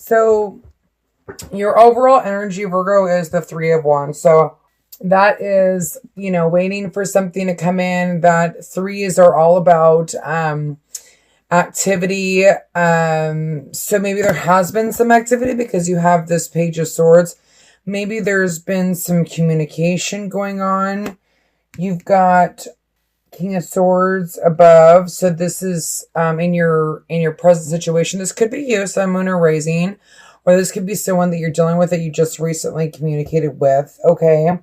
So your overall energy, Virgo, is the Three of Wands. So that is, waiting for something to come in. That threes are all about activity. So maybe there has been some activity because you have this Page of Swords. Maybe there's been some communication going on. You've got King of Swords above. So this is in your present situation. This could be you, Sun, Moon, or Rising. Or this could be someone that you're dealing with that you just recently communicated with. Okay.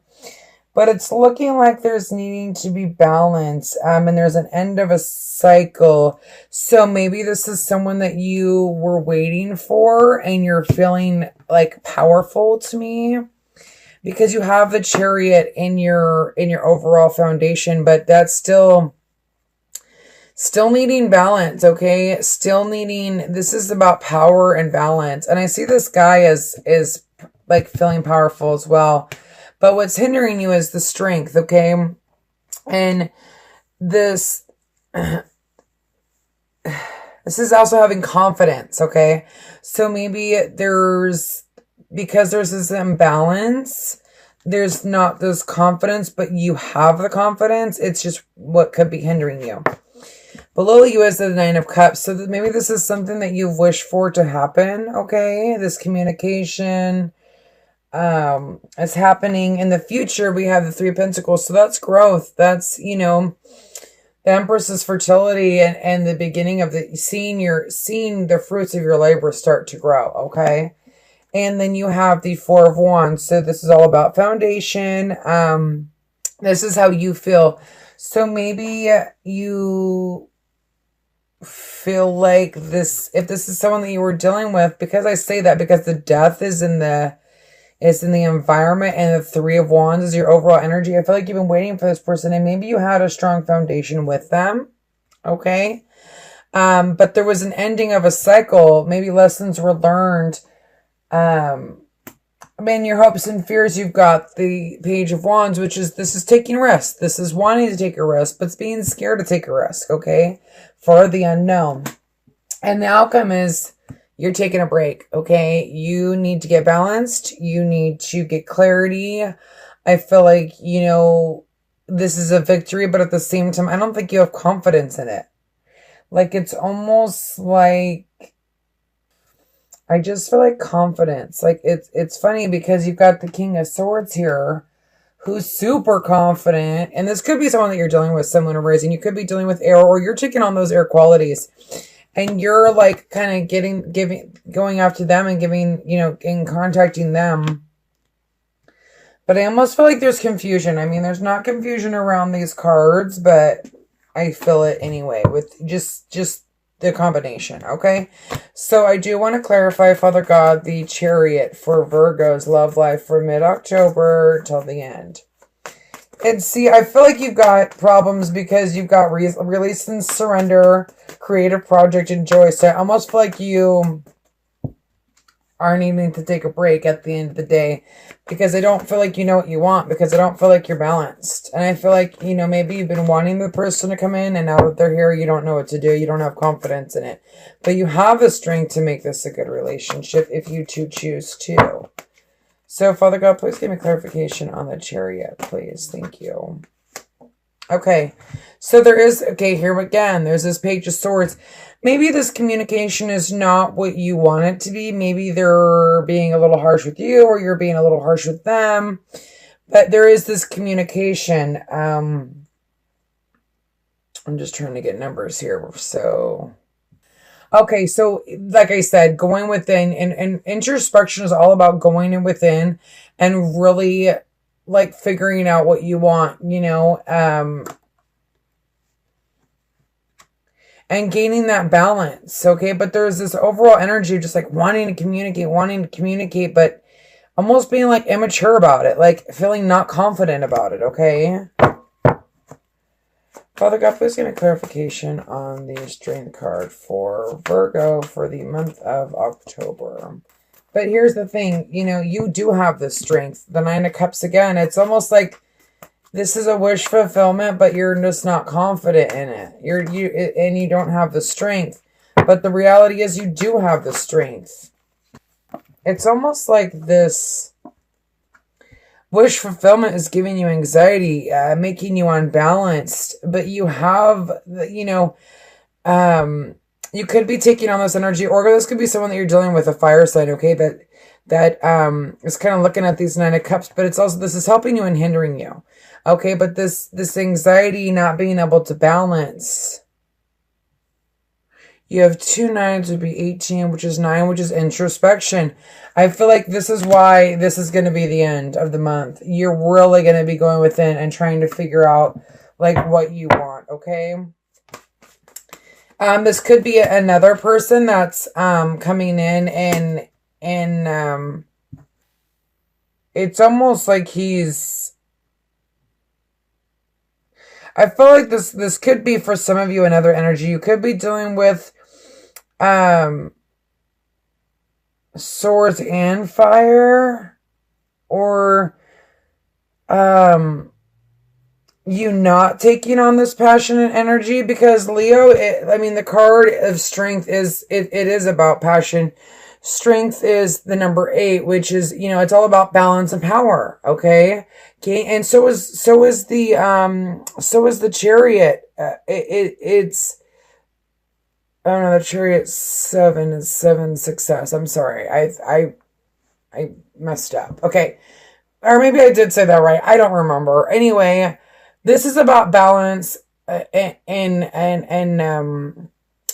But it's looking like there's needing to be balance. And there's an end of a cycle. So maybe this is someone that you were waiting for and you're feeling like powerful to me. Because you have the Chariot in your overall foundation. But that's still needing balance, okay? Still needing, this is about power and balance. And I see this guy is like feeling powerful as well. But what's hindering you is the strength, okay? And this is also having confidence, okay? So maybe because there's this imbalance, there's not this confidence, but you have the confidence. It's just what could be hindering you. Below you is the Nine of Cups. So maybe this is something that you've wished for to happen, okay? This communication is happening. In the future, we have the Three of Pentacles. So that's growth. That's, the Empress is fertility and the beginning of seeing the fruits of your labor start to grow, okay? And then you have the Four of Wands. So this is all about foundation. This is how you feel. So maybe you feel like this, if this is someone that you were dealing with, because I say that because the Death is in the environment and the Three of Wands is your overall energy. I feel like you've been waiting for this person and maybe you had a strong foundation with them. Okay. But there was an ending of a cycle. Maybe lessons were learned. Your hopes and fears, you've got the Page of Wands, which is, this is taking risks. This is wanting to take a risk, but it's being scared to take a risk, okay? For the unknown. And the outcome is you're taking a break, okay? You need to get balanced. You need to get clarity. I feel like, this is a victory, but at the same time, I don't think you have confidence in it. Like, it's almost like, I just feel like confidence. Like it's funny because you've got the King of Swords here who's super confident. And this could be someone that you're dealing with, someone raising. You could be dealing with air, or you're taking on those air qualities. And you're like kind of going after them and giving, and contacting them. But I almost feel like there's confusion. I mean, there's not confusion around these cards, but I feel it anyway with just the combination, okay? So I do want to clarify, Father God, the Chariot for Virgo's love life for mid-October till the end. And see, I feel like you've got problems because you've got release and surrender, creative project, and joy. So I almost feel like you are needing to take a break at the end of the day because I don't feel like you know what you want, because I don't feel like you're balanced. And I feel like, maybe you've been wanting the person to come in and now that they're here, you don't know what to do. You don't have confidence in it. But you have the strength to make this a good relationship if you choose to. So, Father God, please give me clarification on the Chariot, please. Thank you. Okay. So here again, there's this Page of Swords. Maybe this communication is not what you want it to be. Maybe they're being a little harsh with you or you're being a little harsh with them. But there is this communication. I'm just trying to get numbers here. So, okay. So like I said, going within and introspection is all about going in within and really like figuring out what you want, and gaining that balance, okay? But there's this overall energy of just like wanting to communicate, but almost being like immature about it, like feeling not confident about it, okay? Father God, please give me clarification on the Strength card for Virgo for the month of October. But here's the thing, you do have the strength. The Nine of Cups again, it's almost like this is a wish fulfillment, but you're just not confident in it. And you don't have the strength. But the reality is you do have the strength. it's almost like this wish fulfillment is giving you anxiety, making you unbalanced, but you have, you could be taking on this energy, or this could be someone that you're dealing with, a fire sign, okay, that is kind of looking at these Nine of Cups, but it's also, this is helping you and hindering you, okay, but this anxiety, not being able to balance. You have 2 nines, would be 18, which is 9, which is introspection. I feel like this is why this is going to be the end of the month. You're really going to be going within and trying to figure out, like, what you want, okay? This could be another person that's coming in, and it's almost like he's... I feel like this could be, for some of you, another energy. You could be dealing with swords and fire, or you not taking on this passionate energy, because Leo, the card of strength is, it is about passion. Strength is the number 8, which is, it's all about balance and power. Okay. And so is the Chariot. It's, oh no, the Chariot 7 is 7 success. I'm sorry. I messed up. Okay. Or maybe I did say that right. I don't remember. Anyway, this is about balance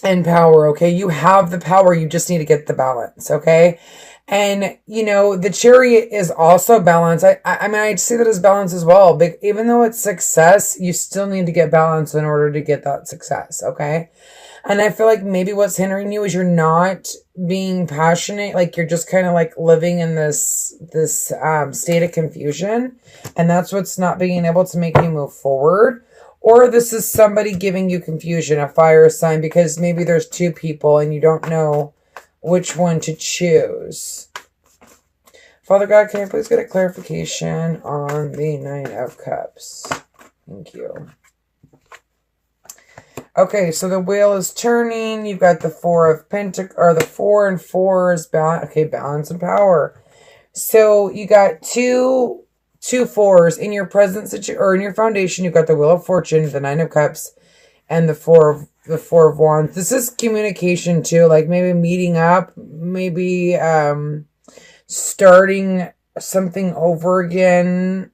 and power, okay? You have the power, you just need to get the balance, okay? And, the Chariot is also balance. I see that as balance as well, but even though it's success, you still need to get balance in order to get that success, okay? And I feel like maybe what's hindering you is you're not being passionate, like you're just kind of like living in this state of confusion, and that's what's not being able to make you move forward. Or this is somebody giving you confusion, a fire sign, because maybe there's 2 people and you don't know which one to choose. Father God, can I please get a clarification on the 9 of Cups? Thank you. Okay, so the wheel is turning. You've got the 4 of Pentacles, or the 4 and 4 is balance and power. So you got two 4s in your present situation, or in your foundation. You've got the Wheel of Fortune, the 9 of Cups, and the 4 of Wands. This is communication too, like maybe meeting up, maybe starting something over again.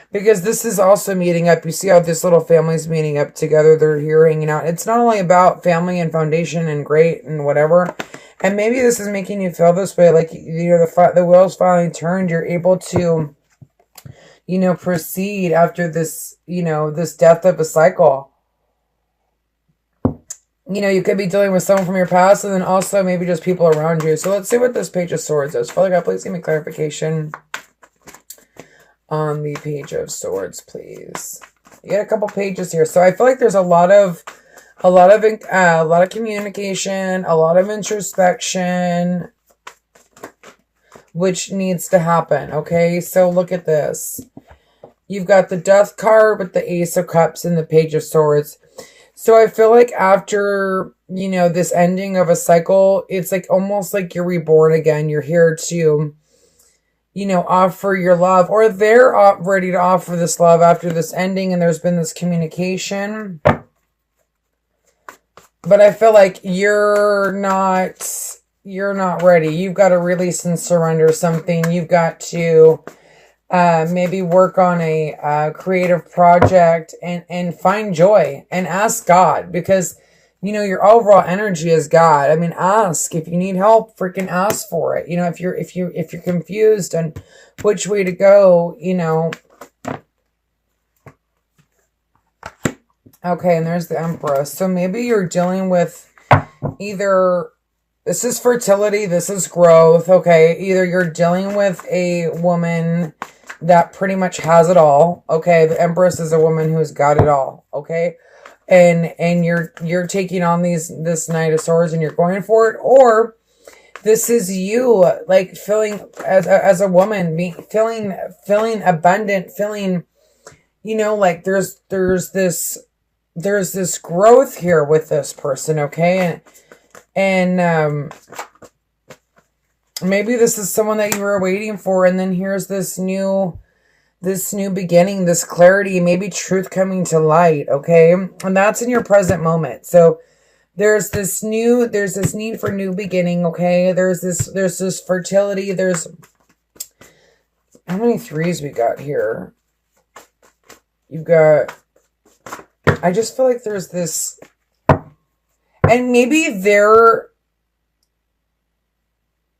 Because this is also meeting up. You see how this little family's meeting up together. They're here hanging out. It's not only about family and foundation and great and whatever. And maybe this is making you feel this way. Like, the wheel's finally turned. You're able to, proceed after this, this death of a cycle. You could be dealing with someone from your past, and then also maybe just people around you. So let's see what this Page of Swords is. Father God, please give me clarification on the Page of Swords, please. You got a couple pages here. So I feel like there's a lot of communication, a lot of introspection, which needs to happen. Okay, so look at this. You've got the Death card with the Ace of Cups and the Page of Swords. So I feel like after, this ending of a cycle, it's like almost like you're reborn again. You're here to, offer your love, or they're ready to offer this love after this ending, and there's been this communication. But I feel like you're not ready. You've got to release and surrender something. You've got to maybe work on a creative project and find joy and ask God, because your overall energy is God. Ask if you need help. Freaking ask for it. If you're confused on which way to go, Okay, and there's the Empress. So maybe you're dealing with either, this is fertility, this is growth, okay? Either you're dealing with a woman that pretty much has it all, okay? The Empress is a woman who's got it all, okay? And you're taking on this Knight of Swords and you're going for it, or this is you, like, feeling as a woman, feeling abundant, feeling, like there's this growth here with this person, okay? And Maybe this is someone that you were waiting for, and then here's this new beginning, this clarity, maybe truth coming to light, okay? And that's in your present moment. So there's this need for new beginning, okay? There's this fertility. There's, how many threes we got here? You've got, I just feel like there's this, and maybe they're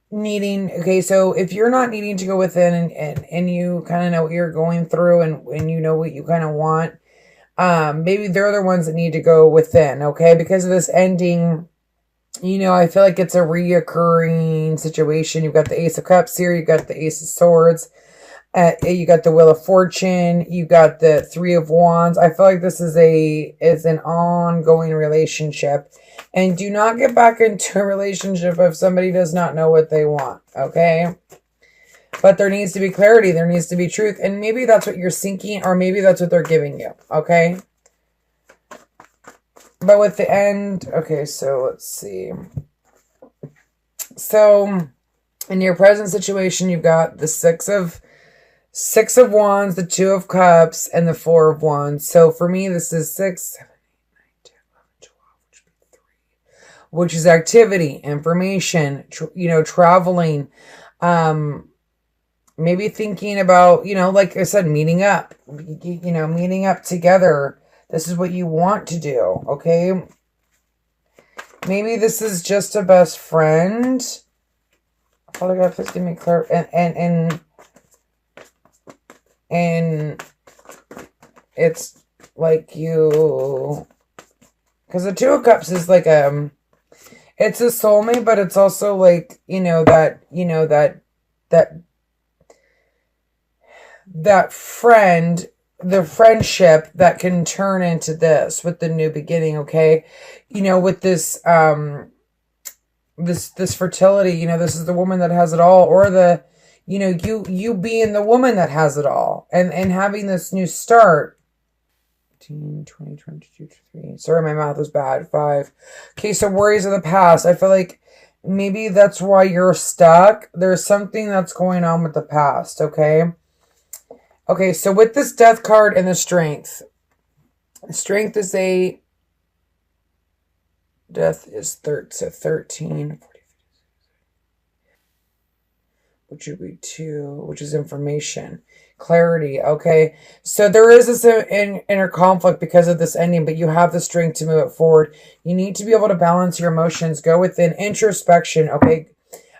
needing, okay, so if you're not needing to go within and you kind of know what you're going through and you know what you kind of want, maybe they're the ones that need to go within, okay? Because of this ending, you know, I feel like it's a reoccurring situation. You've got the Ace of Cups here, you've got the Ace of Swords, you got the Wheel of Fortune, you got the Three of Wands. I feel like this is an ongoing relationship. And do not get back into a relationship if somebody does not know what they want, okay? But there needs to be clarity. There needs to be truth. And maybe that's what you're seeking, or maybe that's what they're giving you, okay? But with the end, okay, so let's see. So in your present situation, you've got the Six of Wands, the Two of Cups, and the Four of Wands. So for me, this is 6, 7, 8, 9, 10, 11, 12, which would be 3. Which is activity, information, traveling, maybe thinking about, like I said, meeting up, meeting up together. This is what you want to do, okay? Maybe this is just a best friend. Father God, please give me clarity. And it's like you, because the Two of Cups is like it's a soulmate, but it's also like, that friend, the friendship that can turn into this with the new beginning, okay? With this, this fertility, this is the woman that has it all, or the, you being the woman that has it all, and having this new start. 20, 22, 23. Sorry, my math is bad. 5. Okay, so worries of the past. I feel like maybe that's why you're stuck. There's something that's going on with the past, okay? Okay, so with this Death card and the Strength. Strength is Death is 13. Which would be 2, which is information. Clarity, okay? So there is this inner conflict because of this ending, but you have the strength to move it forward. You need to be able to balance your emotions, go within introspection, okay?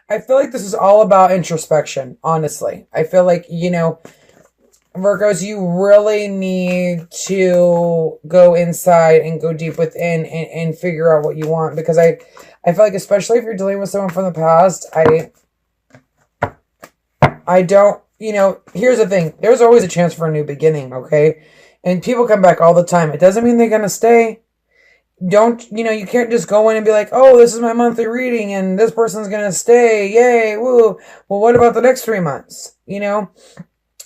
I feel like this is all about introspection, honestly. I feel like, Virgos, you really need to go inside and go deep within and figure out what you want, because I feel like, especially if you're dealing with someone from the past, I don't, here's the thing. There's always a chance for a new beginning, okay? And people come back all the time. It doesn't mean they're going to stay. You can't just go in and be like, oh, this is my monthly reading and this person's going to stay. Yay, woo. Well, what about the next 3 months? You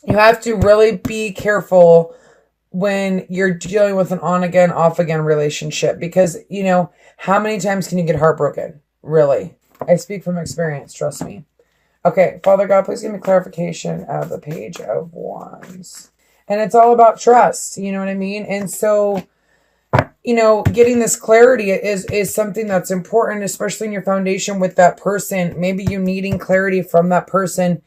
have to really be careful when you're dealing with an on-again, off-again relationship, because, how many times can you get heartbroken? Really? I speak from experience, trust me. Okay, Father God, please give me clarification of the Page of Wands. And it's all about trust, you know what I mean? And so, getting this clarity is something that's important, especially in your foundation with that person. Maybe you needing clarity from that person.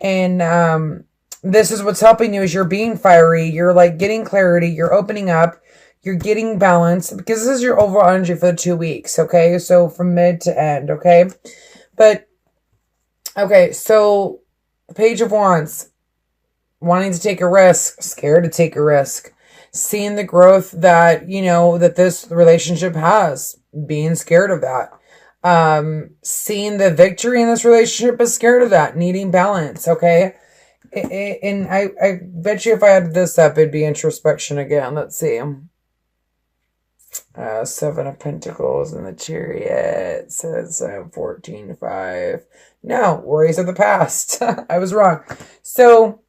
And this is what's helping you, is you're being fiery. You're like getting clarity. You're opening up. You're getting balance, because this is your overall energy for the 2 weeks, okay? So from mid to end, okay? But okay, so Page of Wands, wanting to take a risk, scared to take a risk, seeing the growth that, that this relationship has, being scared of that, seeing the victory in this relationship, but scared of that, needing balance, okay? And I bet you if I had this up, it'd be introspection again. Let's see. 7 of Pentacles and the Chariot says 14-5. No, worries of the past. I was wrong. So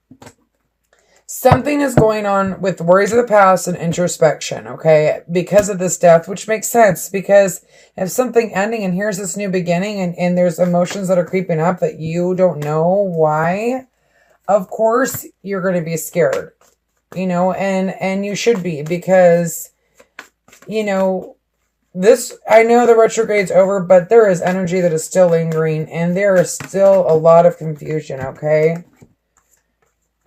something is going on with worries of the past and introspection, okay? Because of this death, which makes sense, because if something ending and here's this new beginning and there's emotions that are creeping up that you don't know why, of course you're going to be scared, you know, and you should be, because, you know, this, I know the retrograde's over, but there is energy that is still lingering and there is still a lot of confusion, okay?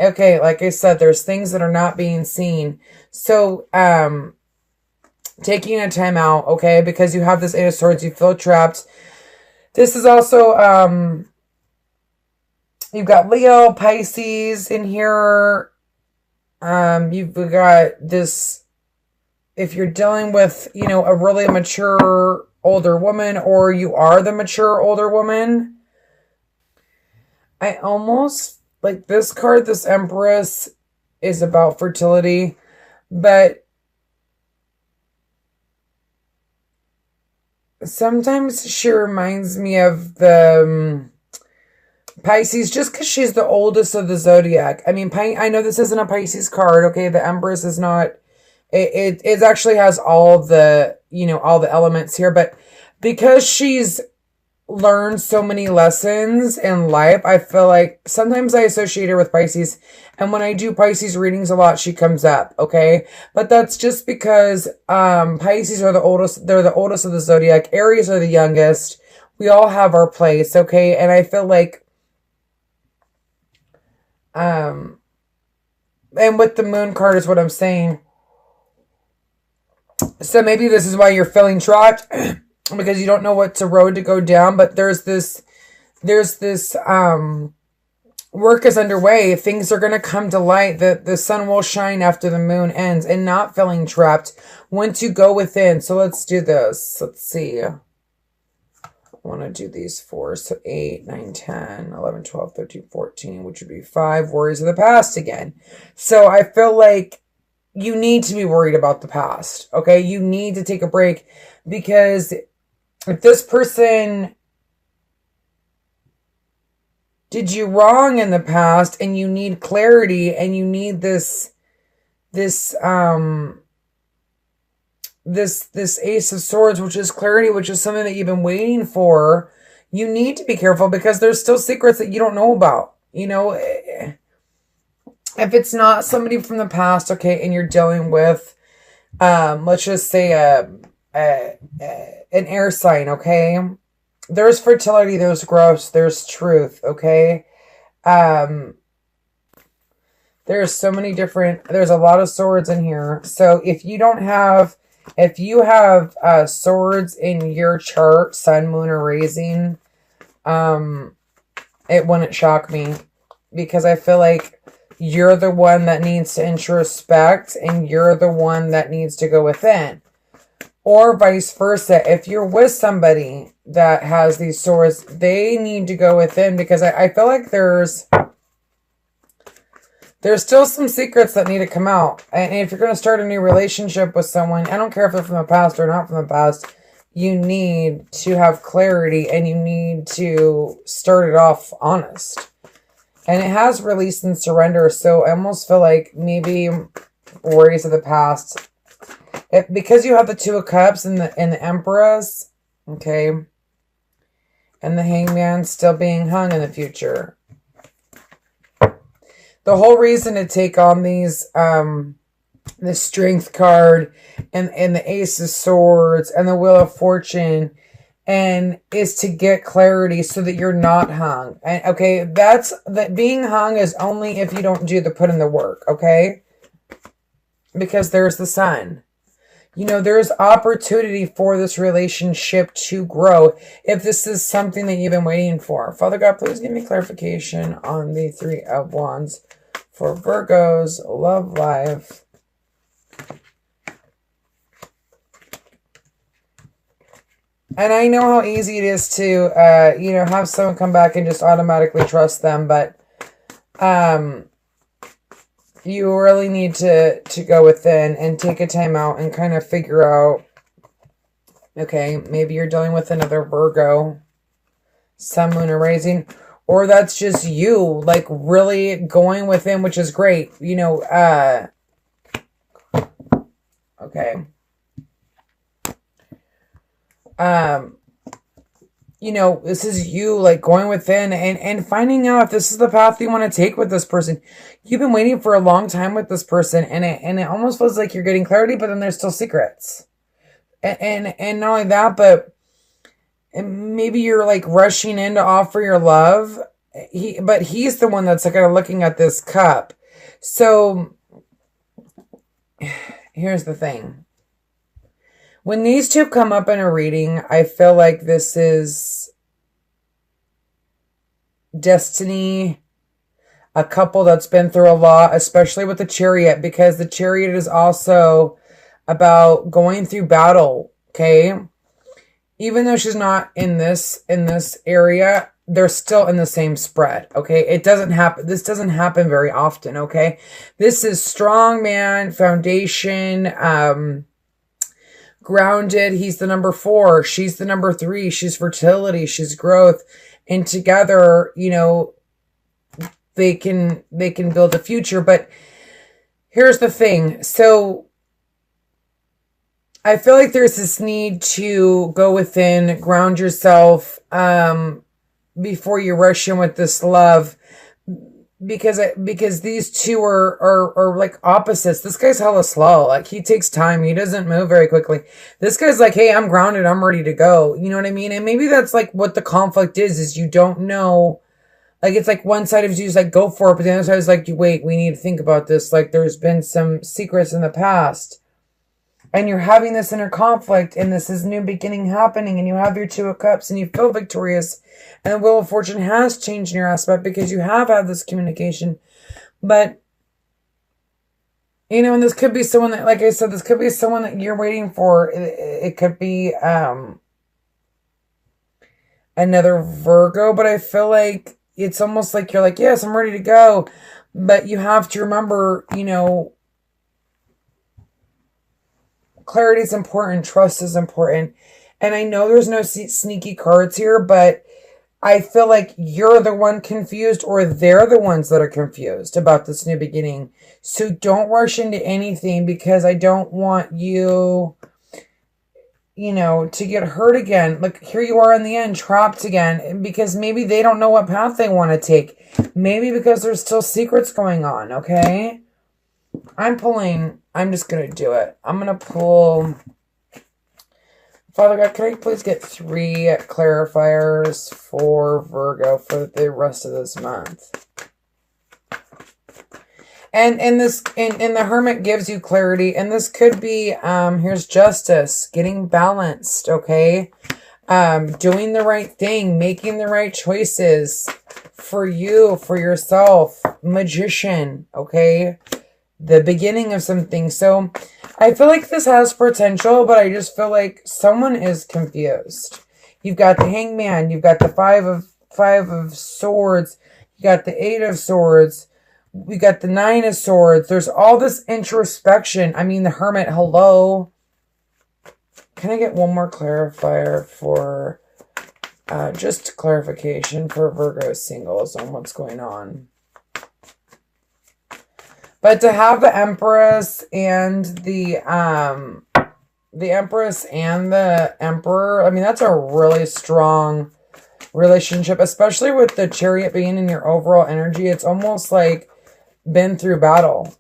Okay, like I said, there's things that are not being seen. So, taking a time out, okay, because you have this Eight of Swords, you feel trapped. This is also, you've got Leo, Pisces in here. You've got this, if you're dealing with, you know, a really mature older woman, or you are the mature older woman. I almost, like this card, this Empress, is about fertility, but sometimes she reminds me of the Pisces, just because she's the oldest of the zodiac. I mean, I know this isn't a Pisces card, okay? The Empress is not, it actually has all the, you know, all the elements here, but because she's learned so many lessons in life, I feel like sometimes I associate her with Pisces, and when I do Pisces readings a lot, she comes up, okay? But that's just because Pisces are the oldest, they're the oldest of the zodiac. Aries are the youngest. We all have our place, okay? And I feel like and with the Moon card is what I'm saying. So maybe this is why you're feeling trapped, because you don't know what's a road to go down, but there's this work is underway. Things are going to come to light. The sun will shine after the moon ends, and not feeling trapped once you go within. So let's do this. Let's see. I want to do these 4. So 8, 9, 10, 11, 12, 13, 14, which would be 5 worries of the past again. So I feel like you need to be worried about the past. Okay. You need to take a break, because if this person did you wrong in the past and you need clarity and you need this Ace of Swords, which is clarity, which is something that you've been waiting for, you need to be careful, because there's still secrets that you don't know about. You know, if it's not somebody from the past, okay, and you're dealing with, let's just say an air sign, okay? There's fertility, there's growth, there's truth, okay? There's so many different, there's a lot of swords in here. So if you have swords in your chart, sun, moon, or rising, it wouldn't shock me, because I feel like you're the one that needs to introspect and you're the one that needs to go within. Or vice versa. If you're with somebody that has these swords, they need to go within, because I feel like there's still some secrets that need to come out. And if you're going to start a new relationship with someone, I don't care if they're from the past or not from the past, you need to have clarity and you need to start it off honest. And it has release and surrender. So I almost feel like maybe worries of the past, because you have the Two of Cups and the Empress, okay, and the Hangman still being hung in the future. The whole reason to take on these, the Strength card and the Ace of Swords and the Wheel of Fortune, and is to get clarity so that you're not hung. And okay, that being hung is only if you don't put in the work, okay? Because there's the Sun. You know, there's opportunity for this relationship to grow if this is something that you've been waiting for. Father God, please give me clarification on the Three of Wands for Virgo's love life. And I know how easy it is to, have someone come back and just automatically trust them, but you really need to go within and take a time out and kind of figure out, okay, maybe you're dealing with another Virgo, Sun, Moon, or Rising, or that's just you, like, really going within, which is great. You know, okay. You know, this is you, like, going within and finding out if this is the path you want to take with this person. You've been waiting for a long time with this person, and it almost feels like you're getting clarity, but then there's still secrets. And not only that, but maybe you're, like, rushing in to offer your love. But he's the one that's, like, kind of looking at this cup. So here's the thing. When these two come up in a reading, I feel like this is destiny, a couple that's been through a lot, especially with the Chariot, because the Chariot is also about going through battle, okay? Even though she's not in this area, they're still in the same spread, okay? It doesn't happen. This doesn't happen very often, okay? This is strong man, foundation, grounded. He's the number 4. She's the number 3. She's fertility. She's growth. And together, you know, they can build a future. But here's the thing. So I feel like there's this need to go within, ground yourself, before you rush in with this love. Because these two are like opposites. This guy's hella slow. Like, he takes time. He doesn't move very quickly. This guy's like, hey, I'm grounded. I'm ready to go. You know what I mean? And maybe that's like what the conflict is you don't know. Like, it's like one side of you is like, go for it. But the other side is like, wait, we need to think about this. Like, there's been some secrets in the past. And you're having this inner conflict, and this is new beginning happening, and you have your 2 of Cups, and you feel victorious, and the Wheel of Fortune has changed in your aspect because you have had this communication. But, you know, and this could be someone that, like I said, this could be someone that you're waiting for. It could be another Virgo, but I feel like it's almost like you're like, yes, I'm ready to go. But you have to remember, you know, clarity is important. Trust is important. And I know there's no sneaky cards here, but I feel like you're the one confused, or they're the ones that are confused about this new beginning. So don't rush into anything, because I don't want you, you know, to get hurt again. Like, here you are in the end, trapped again, because maybe they don't know what path they want to take. Maybe because there's still secrets going on, okay? I'm just going to do it. I'm going to pull... Father God, can I please get 3 clarifiers for Virgo for the rest of this month? And the Hermit gives you clarity. And this could be, here's Justice, getting balanced, okay? Doing the right thing, making the right choices for you, for yourself. Magician, okay? The beginning of something. So I feel like this has potential, but I just feel like someone is confused. You've got the Hangman, you've got the 5 of Swords, you got the 8 of Swords, we got the 9 of Swords. There's all this introspection. I mean, the Hermit, hello. Can I get one more clarifier for just clarification for Virgo singles on what's going on? But to have the Empress and the Empress and the Emperor, I mean, that's a really strong relationship, especially with the Chariot being in your overall energy. It's almost like been through battle.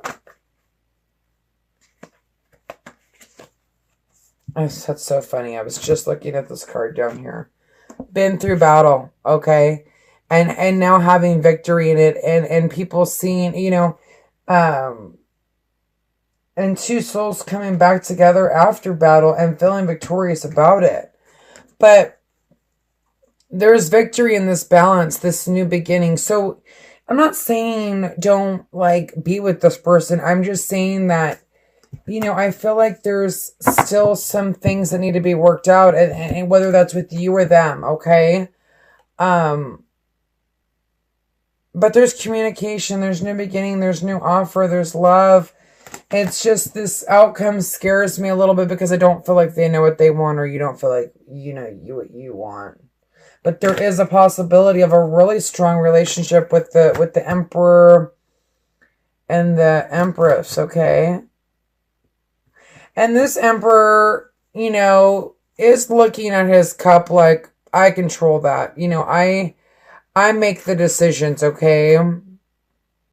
That's so funny. I was just looking at this card down here. Been through battle, okay? And now having victory in it, and people seeing, you know, and 2 souls coming back together after battle and feeling victorious about it. But there's victory in this balance, this new beginning. So I'm not saying don't, like, be with this person. I'm just saying that, you know, I feel like there's still some things that need to be worked out, and whether that's with you or them, okay? But there's communication, there's new beginning, there's new offer, there's love. It's just this outcome scares me a little bit because I don't feel like they know what they want, or you don't feel like you know what you want. But there is a possibility of a really strong relationship with the Emperor and the Empress, okay? And this Emperor, you know, is looking at his cup like, I control that. You know, I make the decisions, okay?